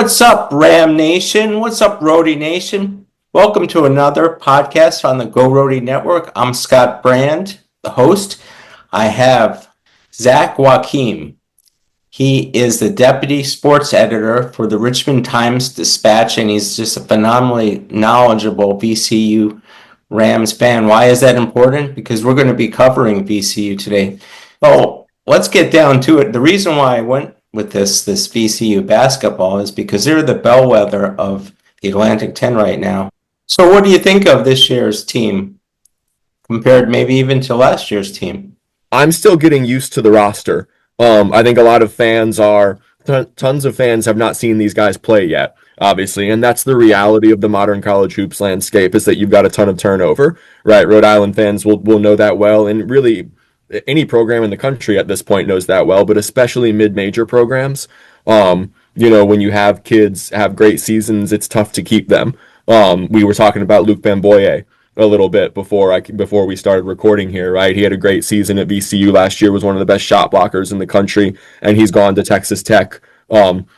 What's up, Ram Nation? What's up, Rhody Nation? Welcome to another podcast on the Go Rhody Network. I'm Scott Brand, the host. I have Zach Joachim. He is the deputy sports editor for the Richmond Times Dispatch, and he's just a phenomenally knowledgeable VCU Rams fan. Why is that important? Because we're going to be covering VCU today. Oh, let's get down to it. The reason why I went with this VCU basketball is because they're the bellwether of the Atlantic 10 right now. So what do you think of this year's team compared maybe even to last year's team? I'm still getting used to the roster. I think a lot of fans tons of fans have not seen these guys play yet, obviously, and that's the reality of the modern college hoops landscape, is that you've got a ton of turnover, right? Rhode Island fans will know that well, and really any program in the country at this point knows that well, but especially mid-major programs. When you have kids have great seasons, it's tough to keep them. We were talking about Luke Bamboye a little bit before we started recording here, right? He had a great season at VCU last year, was one of the best shot blockers in the country, and he's gone to Texas Tech,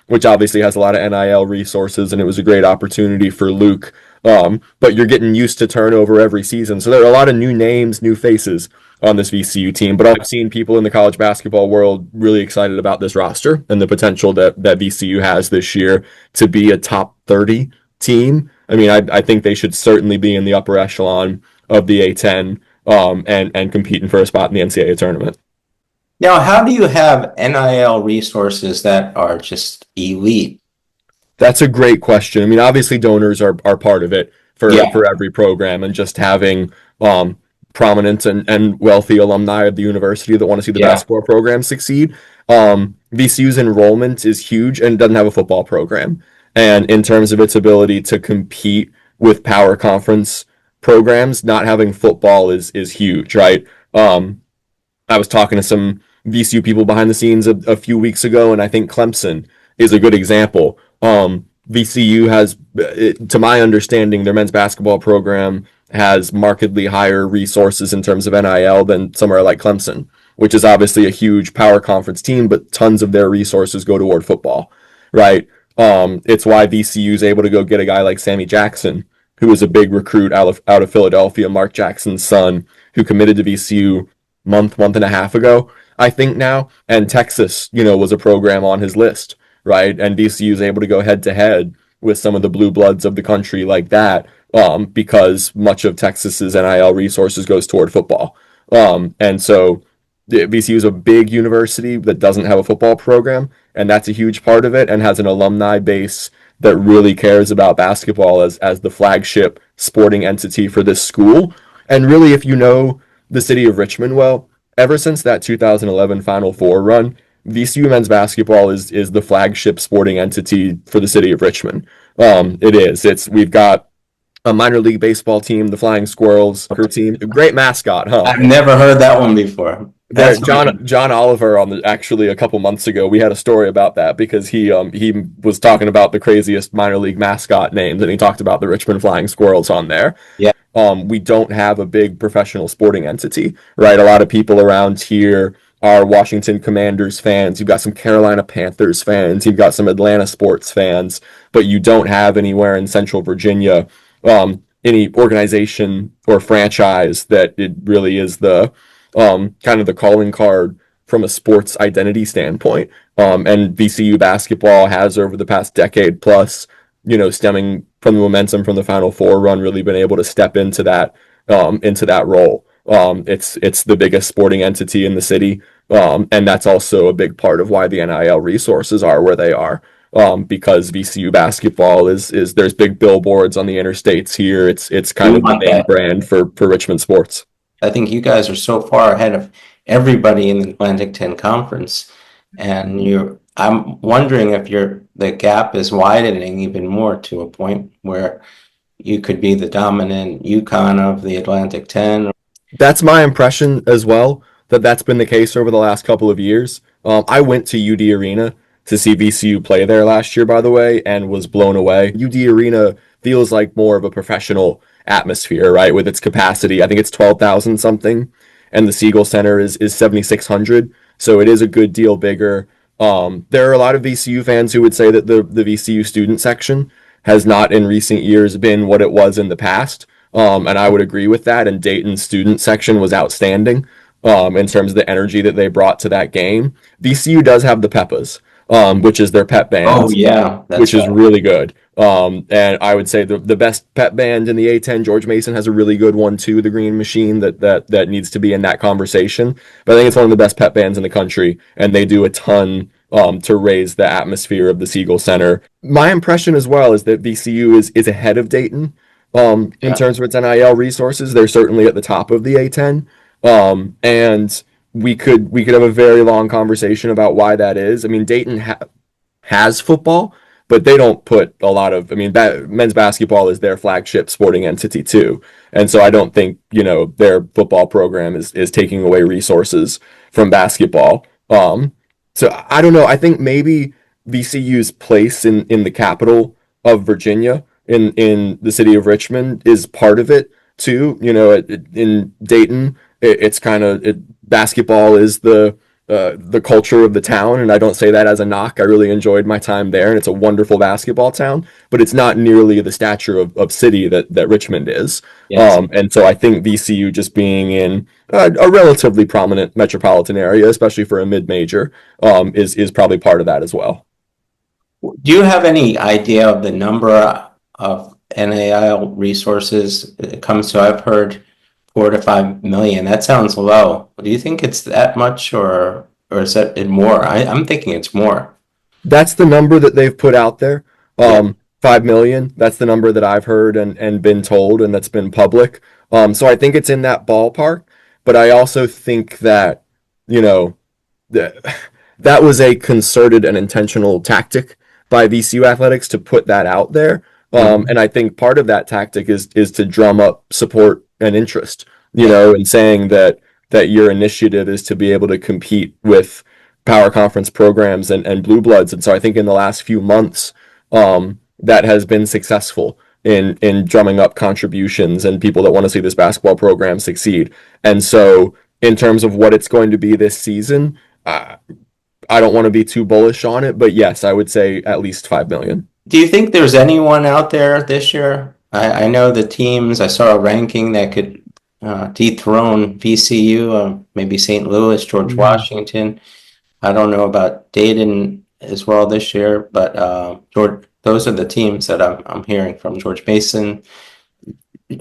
which obviously has a lot of NIL resources, and it was a great opportunity for Luke. But you're getting used to turnover every season, so there are a lot of new names, new faces on this VCU team, but I've seen people in the college basketball world really excited about this roster and the potential that VCU has this year to be a top 30 team. I mean, I think they should certainly be in the upper echelon of the A10 and competing for a spot in the NCAA tournament. Now, how do you have NIL resources that are just elite? That's a great question. I mean, obviously donors are part of it for every program, and just having prominent and wealthy alumni of the university that want to see the basketball program succeed. VCU's enrollment is huge and doesn't have a football program. And in terms of its ability to compete with power conference programs, not having football is huge, right? I was talking to some VCU people behind the scenes a few weeks ago, and I think Clemson is a good example. VCU has, to my understanding, their men's basketball program has markedly higher resources in terms of NIL than somewhere like Clemson, which is obviously a huge power conference team, but tons of their resources go toward football, right? It's why VCU is able to go get a guy like Sammy Jackson, who was a big recruit out of Philadelphia, Mark Jackson's son, who committed to VCU month and a half ago, I think now, and Texas, was a program on his list, right? And VCU is able to go head to head with some of the blue bloods of the country like that, because much of Texas's NIL resources goes toward football. And so VCU is a big university that doesn't have a football program, and that's a huge part of it, and has an alumni base that really cares about basketball as the flagship sporting entity for this school. And really, if you know the city of Richmond well, ever since that 2011 Final Four run, VCU men's basketball is the flagship sporting entity for the city of Richmond. It is. We've got a minor league baseball team, the Flying Squirrels, her team. Great mascot, huh? I've never heard that one before. John Oliver actually a couple months ago, we had a story about that because he was talking about the craziest minor league mascot names, and he talked about the Richmond Flying Squirrels on there. Yeah. We don't have a big professional sporting entity, right? A lot of people around here are Washington Commanders fans. You've got some Carolina Panthers fans. You've got some Atlanta sports fans, but you don't have anywhere in Central Virginia any organization or franchise that it really is the kind of the calling card from a sports identity standpoint. And VCU basketball has, over the past decade plus, stemming from the momentum from the Final Four run, really been able to step into that role. It's the biggest sporting entity in the city, and that's also a big part of why the NIL resources are where they are. Because VCU basketball is there's big billboards on the interstates here. It's kind of the main brand for Richmond sports. I think you guys are so far ahead of everybody in the Atlantic 10 Conference, and I'm wondering if the gap is widening even more to a point where you could be the dominant UConn of the Atlantic 10. That's my impression as well, that's been the case over the last couple of years. I went to UD Arena to see VCU play there last year, by the way, and was blown away. UD Arena feels like more of a professional atmosphere, right? With its capacity, I think it's 12,000 something, and the Siegel Center is 7,600, so it is a good deal bigger. There are a lot of VCU fans who would say that the VCU student section has not in recent years been what it was in the past. And I would agree with that. And Dayton's student section was outstanding in terms of the energy that they brought to that game. VCU does have the Peppas, which is their pep band. Oh yeah, which is really good. And I would say the best pep band in the A10, George Mason has a really good one too, the Green Machine, that needs to be in that conversation. But I think it's one of the best pep bands in the country, and they do a ton to raise the atmosphere of the Siegel Center. My impression as well is that VCU is ahead of Dayton in terms of its NIL resources. They're certainly at the top of the A10. And we could have a very long conversation about why that is. I mean, Dayton has football, but they don't put a lot of, I mean, men's basketball is their flagship sporting entity too. And so I don't think, their football program is taking away resources from basketball. So I don't know. I think maybe VCU's place in the capital of Virginia, in the city of Richmond, is part of it too. In Dayton, it's kind of basketball is the culture of the town, and I don't say that as a knock. I really enjoyed my time there, and it's a wonderful basketball town, but it's not nearly the stature of city that Richmond is. Yes. And so I think VCU just being in a relatively prominent metropolitan area, especially for a mid-major, is probably part of that as well. Do you have any idea of the number of NIL resources it comes to? I've heard 4 to 5 million. That sounds low. Do you think it's that much, or is it more? I'm thinking it's more. That's the number that they've put out there. 5 million. That's the number that I've heard and been told, and that's been public. So I think it's in that ballpark. But I also think that, that was a concerted and intentional tactic by VCU Athletics to put that out there. And I think part of that tactic is to drum up support and interest, and saying that your initiative is to be able to compete with power conference programs and blue bloods. And so I think in the last few months, that has been successful in drumming up contributions and people that want to see this basketball program succeed. And so in terms of what it's going to be this season, I don't want to be too bullish on it, but yes, I would say at least 5 million. Do you think there's anyone out there this year? I know the teams, I saw a ranking that could dethrone VCU, maybe St. Louis, George Washington. I don't know about Dayton as well this year, but those are the teams that I'm hearing from. George Mason.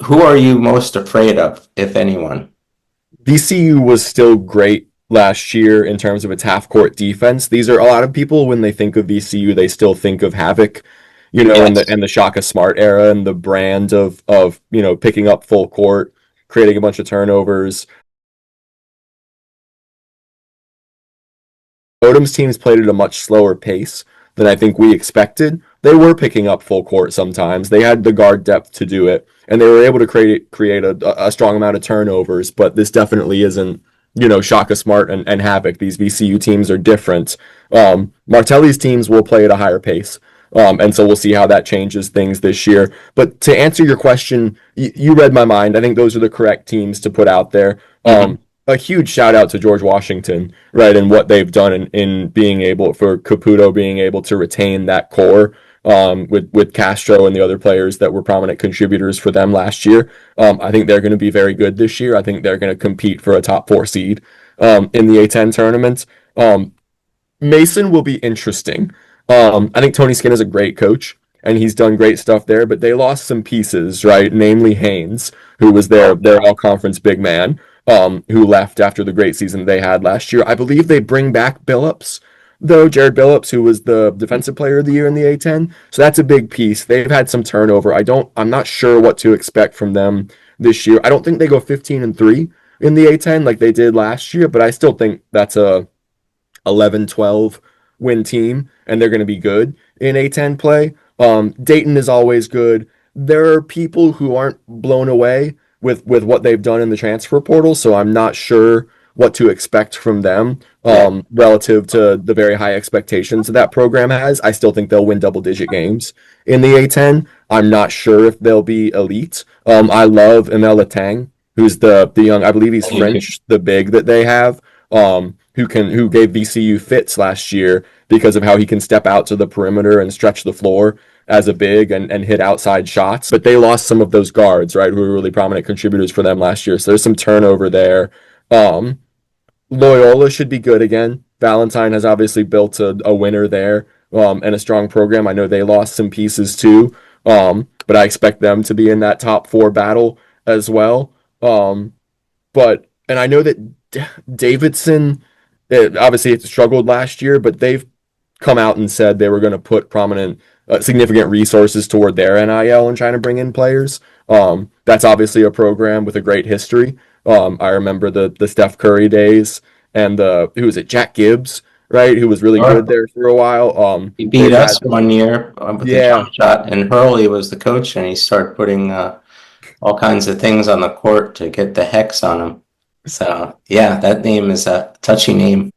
Who are you most afraid of, if anyone? VCU was still great last year in terms of its half-court defense. These are a lot of people, when they think of VCU, they still think of Havoc, yes, and the Shaka Smart era, and the brand of picking up full court, creating a bunch of turnovers. Odom's teams played at a much slower pace than I think we expected. They were picking up full court sometimes. They had the guard depth to do it, and they were able to create a strong amount of turnovers, but this definitely isn't Shaka Smart and Havoc. These VCU teams are different. Martelli's teams will play at a higher pace. And so we'll see how that changes things this year. But to answer your question, you read my mind. I think those are the correct teams to put out there. A huge shout out to George Washington, right, and what they've done in being able, for Caputo being able to retain that core with Castro and the other players that were prominent contributors for them last year. I think they're going to be very good this year. I think they're going to compete for a top 4 seed in the A10 tournament. Mason will be interesting. I think Tony Skinn is a great coach, and he's done great stuff there, but they lost some pieces, right? Namely Haynes, who was their all-conference big man, who left after the great season they had last year. I believe they bring back Billups, though, Jared Billups, who was the defensive player of the year in the A10. So that's a big piece. They've had some turnover. I'm not sure what to expect from them this year. I don't think they go 15-3 in the A10 like they did last year, but I still think that's a 11-12 win team, and they're going to be good in A10 play. Dayton is always good. There are people who aren't blown away with what they've done in the transfer portal, so I'm not sure what to expect from them relative to the very high expectations that program has. I still think they'll win double-digit games in the A10. I'm not sure if they'll be elite. I love Emel Latang, who's the young, I believe he's French, the big that they have, who who gave VCU fits last year because of how he can step out to the perimeter and stretch the floor as a big and hit outside shots. But they lost some of those guards, right, who were really prominent contributors for them last year. So there's some turnover there. Loyola should be good again. Valentine has obviously built a winner there, and a strong program. I know they lost some pieces too, but I expect them to be in that top 4 battle as well. And I know that Davidson, obviously it struggled last year, but they've come out and said they were going to put significant resources toward their NIL and trying to bring in players. That's obviously a program with a great history. I remember the Steph Curry days and who was it, Jack Gibbs, right? Who was really good there for a while. He beat us one year with the jump shot, and Hurley was the coach, and he started putting all kinds of things on the court to get the hex on him. So yeah, that name is a touchy name.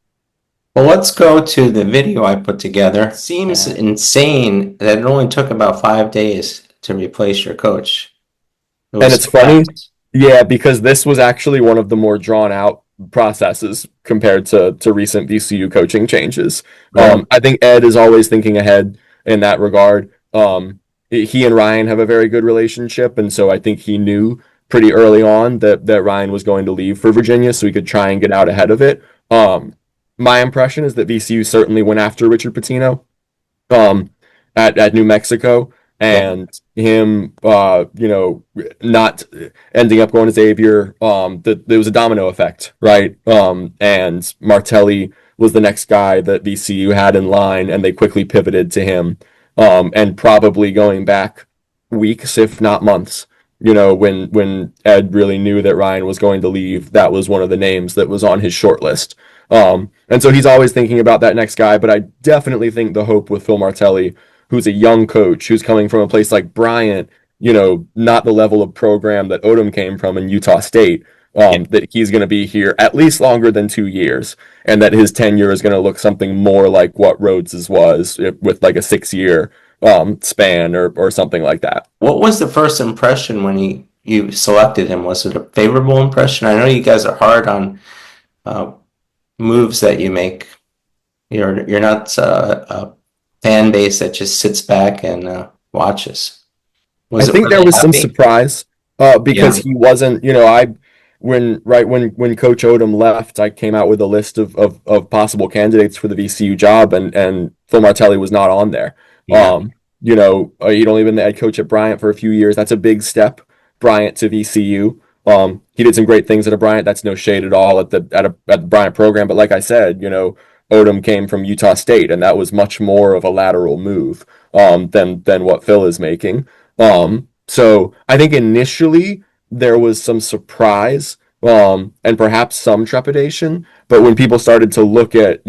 Well, let's go to the video I put together. It seems insane that it only took about 5 days to replace your coach. And it's funny, yeah, because this was actually one of the more drawn out processes compared to recent VCU coaching changes. I think Ed is always thinking ahead in that regard. He and Ryan have a very good relationship, and so I think he knew pretty early on that Ryan was going to leave for Virginia, so he could try and get out ahead of it. My impression is that VCU certainly went after Richard Pitino at New Mexico, and him, not ending up going to Xavier. There was a domino effect, right? And Martelli was the next guy that VCU had in line, and they quickly pivoted to him. And probably going back weeks, if not months, when Ed really knew that Ryan was going to leave, that was one of the names that was on his short list. And so he's always thinking about that next guy, but I definitely think the hope with Phil Martelli, who's a young coach, who's coming from a place like Bryant, not the level of program that Odom came from in Utah State, that he's going to be here at least longer than 2 years, and that his tenure is going to look something more like what Rhodes's was, with like a 6-year span or something like that. What was the first impression when you selected him? Was it a favorable impression? I know you guys are hard on moves that you make. You're not a fan base that just sits back and watches. I think there was some surprise because he wasn't. When Coach Odom left, I came out with a list of possible candidates for the VCU job, and Phil Martelli was not on there. Yeah. He'd only been the head coach at Bryant for a few years. That's a big step, Bryant to VCU. He did some great things at a Bryant. That's no shade at all at the Bryant program. But like I said, Odom came from Utah State, and that was much more of a lateral move than what Phil is making. So I think initially there was some surprise and perhaps some trepidation. But when people started to look at,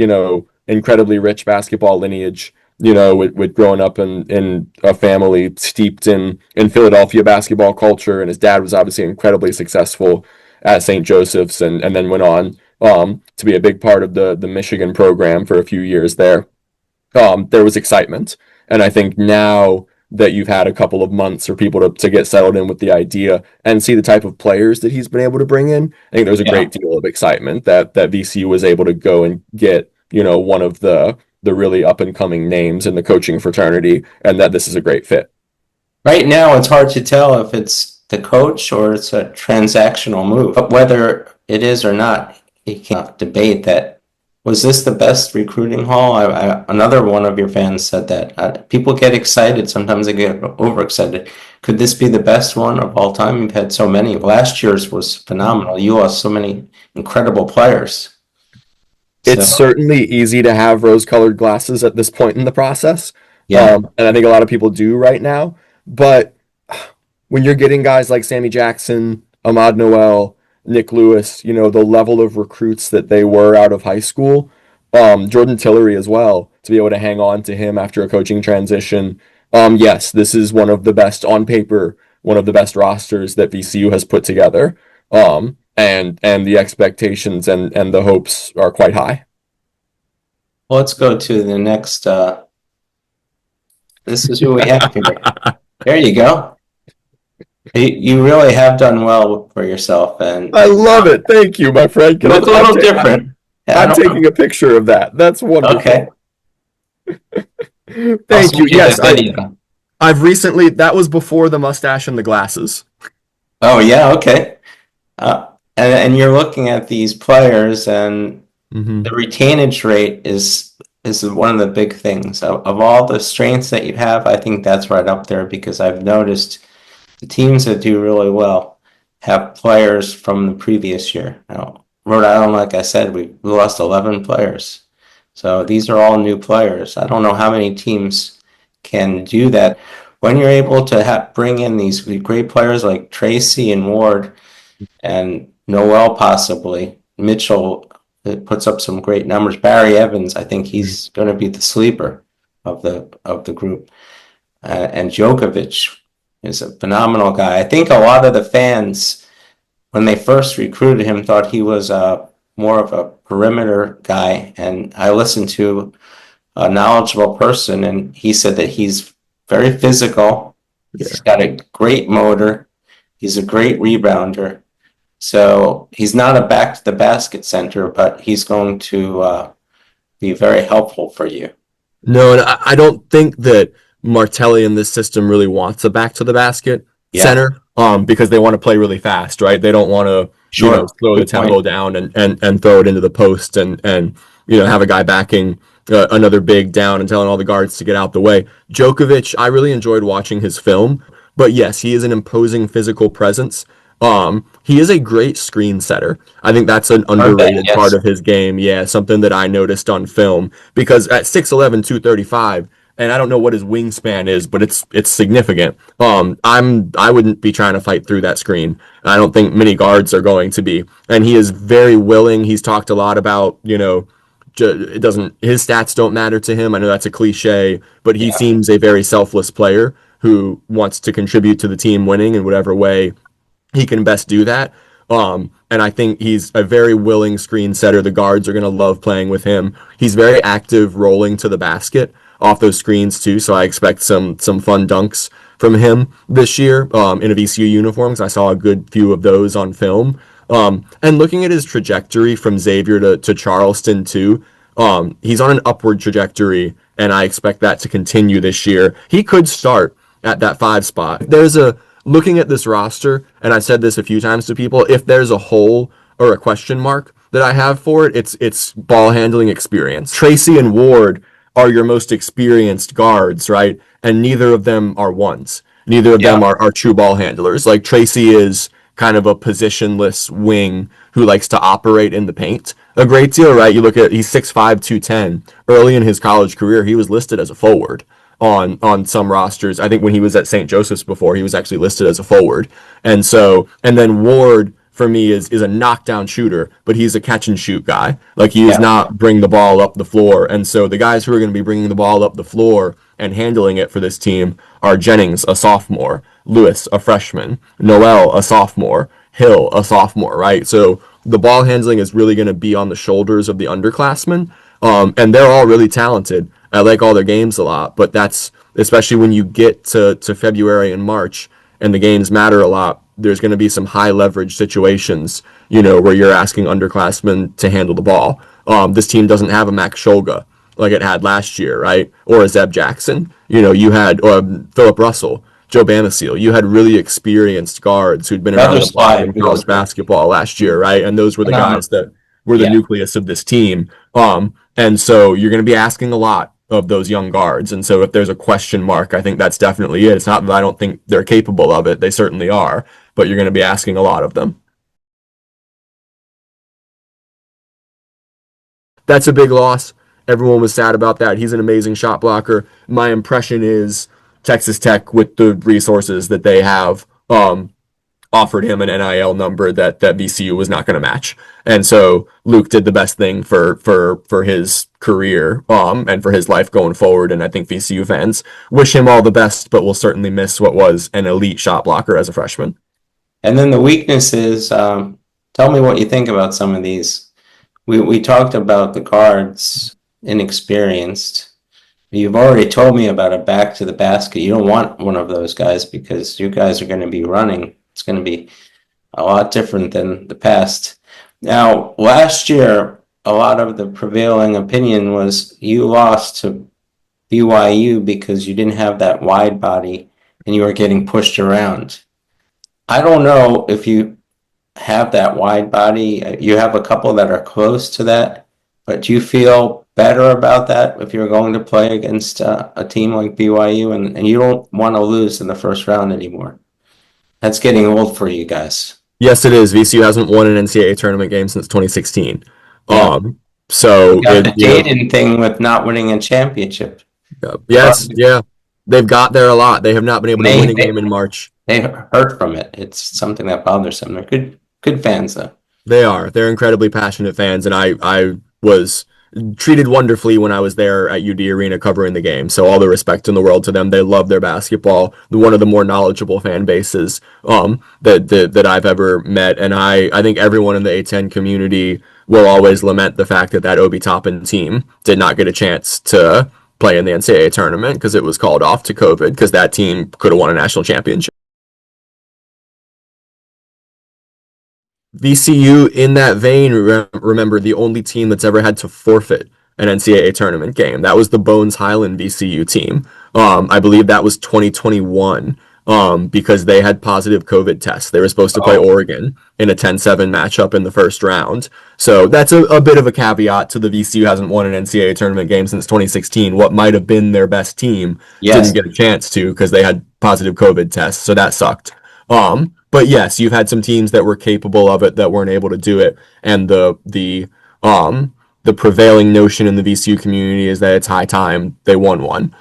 incredibly rich basketball lineage, with growing up in a family steeped in Philadelphia basketball culture, and his dad was obviously incredibly successful at St. Joseph's and then went on to be a big part of the Michigan program for a few years there. There was excitement. And I think now that you've had a couple of months for people to get settled in with the idea and see the type of players that he's been able to bring in, I think there's a great deal of excitement that VCU was able to go and get, one of the really up-and-coming names in the coaching fraternity, and that this is a great fit. Right now, it's hard to tell if it's the coach or it's a transactional move. But whether it is or not, you can't debate that. Was this the best recruiting haul? Another one of your fans said that. People get excited. Sometimes they get overexcited. Could this be the best one of all time? You've had so many. Last year's was phenomenal. You lost so many incredible players. It's certainly easy to have rose-colored glasses at this point in the process. And I think a lot of people do right now. But when you're getting guys like Sammy Jackson, Ahmad Noel, Nick Lewis, the level of recruits that they were out of high school, Jordan Tillery as well, to be able to hang on to him after a coaching transition. Yes, this is one of the best on paper, one of the best rosters that VCU has put together. And the expectations and the hopes are quite high. Well, let's go to the next. This is who we have here. There you go. You really have done well for yourself, and I love it. Thank you, my friend. It's a little different. I'm taking a picture of that. That's wonderful. Okay. Thank you. Yes, I've recently, that was before the mustache and the glasses. Oh, yeah, okay. And you're looking at these players, and the retainage rate is one of the big things. Of all the strengths that you have, I think that's right up there, because I've noticed the teams that do really well have players from the previous year. Now, Rhode Island, like I said, we lost 11 players. So these are all new players. I don't know how many teams can do that. When you're able to bring in these great players like Tracy and Ward and Noel, possibly Mitchell, it puts up some great numbers. Barry Evans, I think he's going to be the sleeper of the group. And Djokovic is a phenomenal guy. I think a lot of the fans, when they first recruited him, thought he was more of a perimeter guy. And I listened to a knowledgeable person, and he said that he's very physical. Yeah. He's got a great motor. He's a great rebounder. So he's not a back to the basket center, but he's going to be very helpful for you. No, and I don't think that Martelli in this system really wants a back to the basket center, because they want to play really fast, right? They don't want to slow the tempo down and throw it into the post and have a guy backing another big down and telling all the guards to get out the way. Djokovic, I really enjoyed watching his film, but yes, he is an imposing physical presence. He is a great screen setter. I think that's an underrated part of his game. Yeah, something that I noticed on film, because at 6'11", 235, and I don't know what his wingspan is, but it's significant. I wouldn't be trying to fight through that screen. I don't think many guards are going to be. And he is very willing. He's talked a lot about, his stats don't matter to him. I know that's a cliche, but he seems a very selfless player who wants to contribute to the team winning in whatever way he can best do that. And I think he's a very willing screen setter. The guards are going to love playing with him. He's very active rolling to the basket off those screens too, so I expect some fun dunks from him this year in a VCU uniform, because I saw a good few of those on film. And looking at his trajectory from Xavier to Charleston too, he's on an upward trajectory, and I expect that to continue this year. He could start at that 5 spot. Looking at this roster, and I said this a few times to people, if there's a hole or a question mark that I have for it, it's ball handling experience. Tracy and Ward are your most experienced guards, right? And neither of them are ones. Neither of them are true ball handlers. Like, Tracy is kind of a positionless wing who likes to operate in the paint a great deal, right? You look at, he's 6'5", 210. Early in his college career, he was listed as a forward on some rosters. I think when he was at St. Joseph's before, he was actually listed as a forward. And then Ward, for me, is a knockdown shooter, but he's a catch and shoot guy. Like, he is not bring the ball up the floor. And so the guys who are going to be bringing the ball up the floor and handling it for this team are Jennings, a sophomore, Lewis, a freshman, Noel, a sophomore, Hill, a sophomore, right? So the ball handling is really going to be on the shoulders of the underclassmen. And they're all really talented. I like all their games a lot, but that's, especially when you get to February and March and the games matter a lot, there's going to be some high leverage situations, where you're asking underclassmen to handle the ball. This team doesn't have a Max Shulga like it had last year, right? Or a Zeb Jackson. You had Philip Russell, Joe Bamasil. You had really experienced guards who'd been around the block in college basketball last year, right? And those were the guys that were the nucleus of this team. And so you're going to be asking a lot of those young guards. And so if there's a question mark, I think that's definitely it. It's not that I don't think they're capable of it. They certainly are, but you're going to be asking a lot of them. That's a big loss. Everyone was sad about that. He's an amazing shot blocker. My impression is Texas Tech, with the resources that they have, offered him an NIL number that VCU was not going to match. And so Luke did the best thing for his career and for his life going forward. And I think VCU fans wish him all the best, but will certainly miss what was an elite shot blocker as a freshman. And then the weaknesses, tell me what you think about some of these. We talked about the guards, inexperienced. You've already told me about a back to the basket. You don't want one of those guys, because you guys are going to be running. It's going to be a lot different than the past. Now, last year, a lot of the prevailing opinion was you lost to BYU because you didn't have that wide body and you were getting pushed around. I don't know if you have that wide body. You have a couple that are close to that, but do you feel better about that if you're going to play against a team like BYU and you don't want to lose in the first round anymore? That's getting old for you guys. Yes, it is. VCU hasn't won an NCAA tournament game since 2016. Yeah. So You got the Dayton thing with not winning a championship. yes, yeah, they've got there a lot. They have not been able to win a game in March. They hurt from it. It's something that bothers them. They're good fans though. They are. They're incredibly passionate fans, and I was treated wonderfully when I was there at UD Arena covering the game. So all the respect in the world to them. They love their basketball. One of the more knowledgeable fan bases that I've ever met, and I think everyone in the A10 community will always lament the fact that Obi Toppin team did not get a chance to play in the NCAA tournament because it was called off to COVID, because that team could have won a national championship. VCU, in that vein, remember, the only team that's ever had to forfeit an NCAA tournament game. That was the Bones Highland VCU team. I believe that was 2021 because they had positive COVID tests. They were supposed to play Oregon in a 10-7 matchup in the first round. So that's a bit of a caveat to the VCU hasn't won an NCAA tournament game since 2016. What might have been their best team didn't get a chance to because they had positive COVID tests. So that sucked. But yes, you've had some teams that were capable of it that weren't able to do it, and the prevailing notion in the VCU community is that it's high time they won one,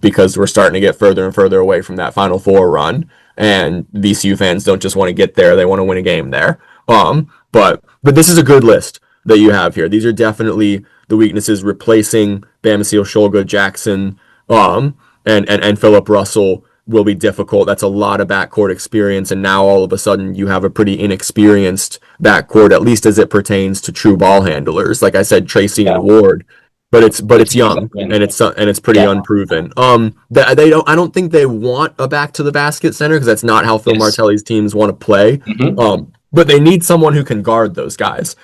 because we're starting to get further and further away from that Final Four run, and VCU fans don't just want to get there; they want to win a game there. But this is a good list that you have here. These are definitely the weaknesses. Replacing Bamisiel, Shulga, Jackson, and Philip Russell will be difficult. That's a lot of backcourt experience, and now all of a sudden you have a pretty inexperienced backcourt, at least as it pertains to true ball handlers. Like I said, Tracy and Ward, but it's young and it's pretty unproven. I don't think they want a back to the basket center because that's not how Phil Martelli's teams want to play. But they need someone who can guard those guys.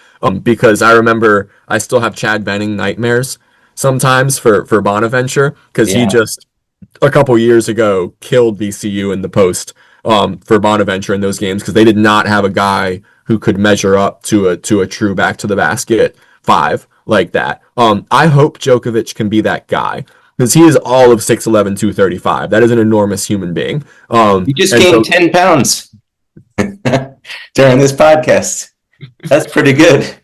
Because I remember I still have Chad Benning nightmares sometimes for Bonaventure because he just a couple years ago killed VCU in the post for Bonaventure in those games because they did not have a guy who could measure up to a true back to the basket five like that. I hope Djokovic can be that guy because he is all of 6'11", 235. That is an enormous human being. You just gained 10 pounds during this podcast. That's pretty good.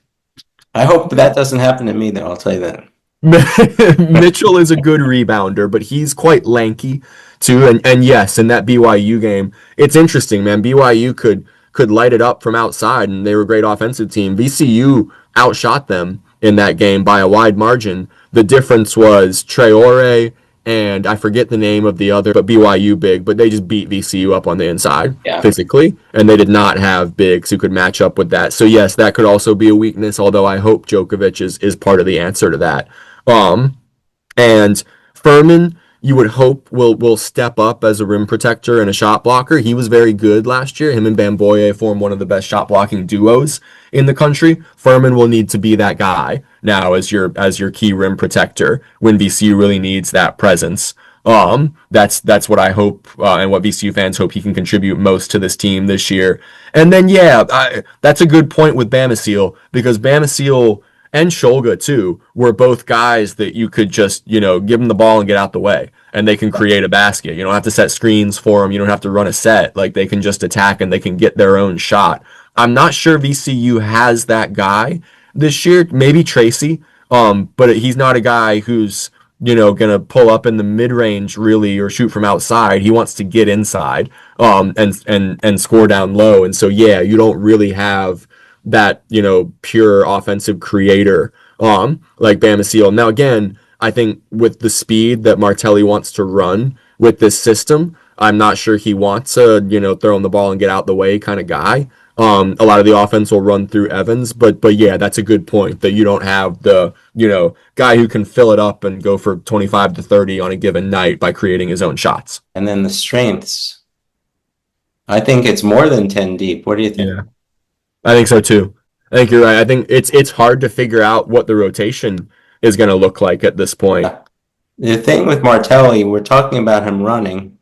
I hope that doesn't happen to me, though. I'll tell you that. Mitchell is a good rebounder, but he's quite lanky too. And yes, in that BYU game, it's interesting, man. BYU could light it up from outside, and they were a great offensive team. VCU outshot them in that game by a wide margin. The difference was Traore and I forget the name of the other, but BYU big, but they just beat VCU up on the inside physically, and they did not have bigs who could match up with that. So yes, that could also be a weakness, although I hope Djokovic is part of the answer to that. And Furman, you would hope will step up as a rim protector and a shot blocker. He was very good last year. Him and Bamboye form one of the best shot blocking duos in the country. Furman will need to be that guy now as your key rim protector when VCU really needs that presence. That's what I hope, and what VCU fans hope he can contribute most to this team this year. And then that's a good point with Bamisiel, because Bamisiel and Shulga too were both guys that you could just, give them the ball and get out the way, and they can create a basket. You don't have to set screens for them. You don't have to run a set. Like, they can just attack and they can get their own shot. I'm not sure VCU has that guy this year. Maybe Tracy, but he's not a guy who's, gonna pull up in the mid-range really or shoot from outside. He wants to get inside, and score down low. And so you don't really have that, pure offensive creator like Bamisiel. Now again, I think with the speed that Martelli wants to run with this system, I'm not sure he wants a, throw him the ball and get out the way kind of guy. A lot of the offense will run through Evans, but that's a good point that you don't have the, guy who can fill it up and go for 25 to 30 on a given night by creating his own shots. And then the strengths. I think it's more than 10 deep. What do you think? Yeah, I think so too. I think you're right. I think it's hard to figure out what the rotation is going to look like at this point. The thing with Martelli, we're talking about him running.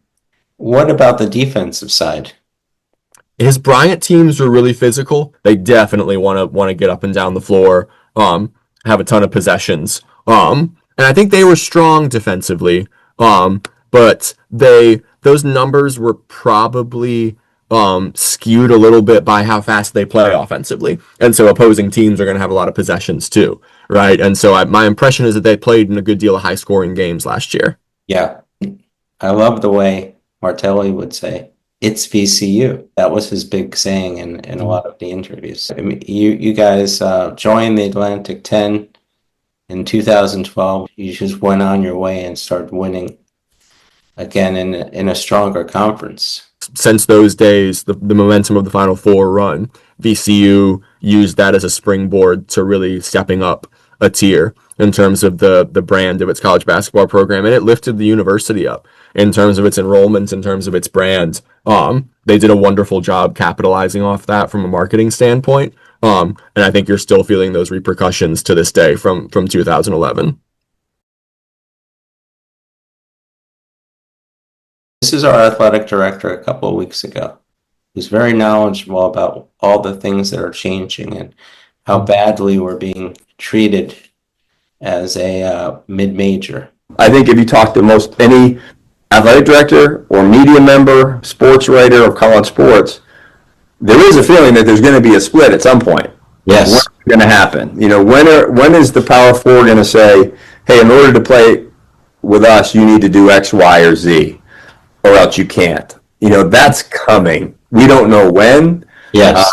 What about the defensive side? His Bryant teams were really physical. They definitely want to get up and down the floor, have a ton of possessions. And I think they were strong defensively. But those numbers were probably skewed a little bit by how fast they play offensively. And so opposing teams are going to have a lot of possessions too, right? And so my impression is that they played in a good deal of high scoring games last year. Yeah. I love the way Martelli would say, it's VCU. That was his big saying in a lot of the interviews. I mean, you guys joined the Atlantic 10 in 2012. You just went on your way and started winning again in a stronger conference. Since those days, the momentum of the Final Four run, VCU used that as a springboard to really stepping up a tier in terms of the brand of its college basketball program, and it lifted the university up in terms of its enrollment, in terms of its brand. They did a wonderful job capitalizing off that from a marketing standpoint, and I think you're still feeling those repercussions to this day from 2011. This is our athletic director a couple of weeks ago. Who's very knowledgeable about all the things that are changing and how badly we're being treated as a mid-major. I think if you talk to most any athletic director or media member, sports writer of college sports, there is a feeling that there's going to be a split at some point. Yes. When's it going to happen? You know, when is the Power Four going to say, hey, in order to play with us, you need to do X, Y, or Z, or else you can't. You know, that's coming. We don't know when. Yes.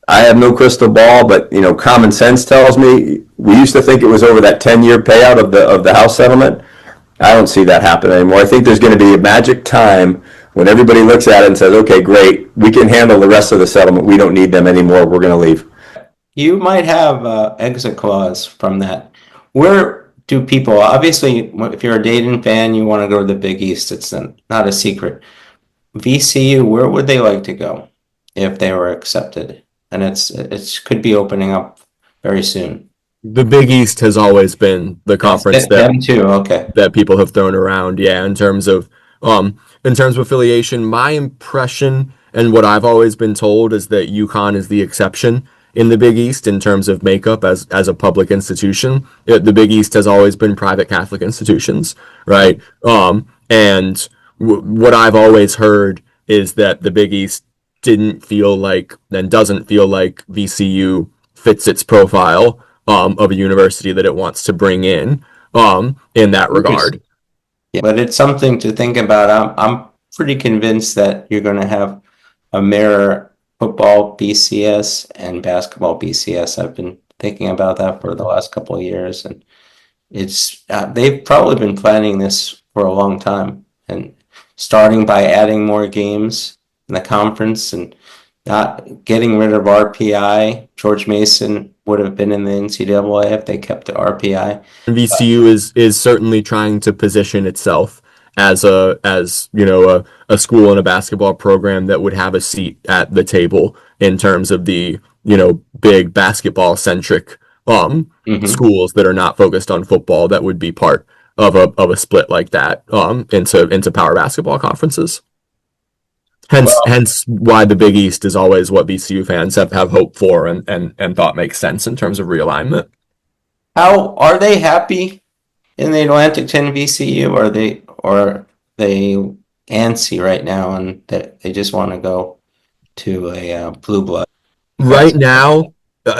I have no crystal ball, but you know, common sense tells me we used to think it was over that 10-year payout of the house settlement. I don't see that happen anymore. I think there's going to be a magic time when everybody looks at it and says, okay, great, we can handle the rest of the settlement. We don't need them anymore. We're going to leave. You might have an exit clause from that. Where do people, obviously, if you're a Dayton fan, you want to go to the Big East. It's not a secret. VCU, where would they like to go if they were accepted? And it could be opening up very soon. The Big East has always been the conference that people have thrown around. Yeah, in terms of affiliation, my impression and what I've always been told is that UConn is the exception in the Big East in terms of makeup as a public institution. The Big East has always been private Catholic institutions, right? And what I've always heard is that the Big East didn't feel like and doesn't feel like VCU fits its profile of a university that it wants to bring in that regard. Yeah, but it's something to think about. I'm pretty convinced that you're going to have a mirror football BCS and basketball BCS. I've been thinking about that for the last couple of years, and it's they've probably been planning this for a long time, and starting by adding more games in the conference and not getting rid of RPI. George Mason would have been in the NCAA if they kept the RPI. VCU is certainly trying to position itself as a school and a basketball program that would have a seat at the table in terms of the big basketball centric schools that are not focused on football that would be part of a split like that into power basketball conferences. Hence why the Big East is always what VCU fans have hoped for and thought makes sense in terms of realignment. How are they happy in the Atlantic 10 VCU? Are they antsy right now and they just want to go to a blue blood? Right now,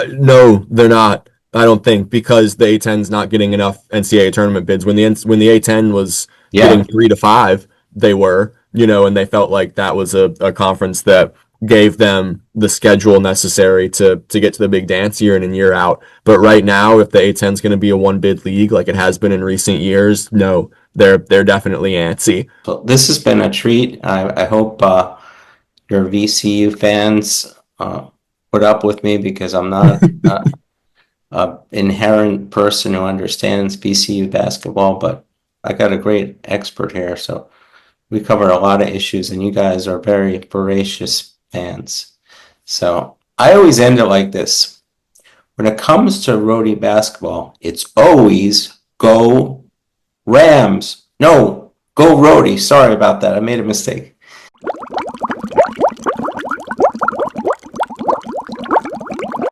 no, they're not. I don't think, because the A10's not getting enough NCAA tournament bids. When the A10 was getting 3 to 5, they were. And they felt like that was a conference that gave them the schedule necessary to get to the big dance year in and year out. But right now, if the A10 is going to be a one bid league like it has been in recent years, no, they're definitely antsy. So this has been a treat. I hope your VCU fans put up with me because I'm not an inherent person who understands VCU basketball, but I got a great expert here, so we cover a lot of issues, and you guys are very voracious fans. So I always end it like this. when it comes to Rhody basketball, it's always go Rams. No, go Rhody. Sorry about that. I made a mistake.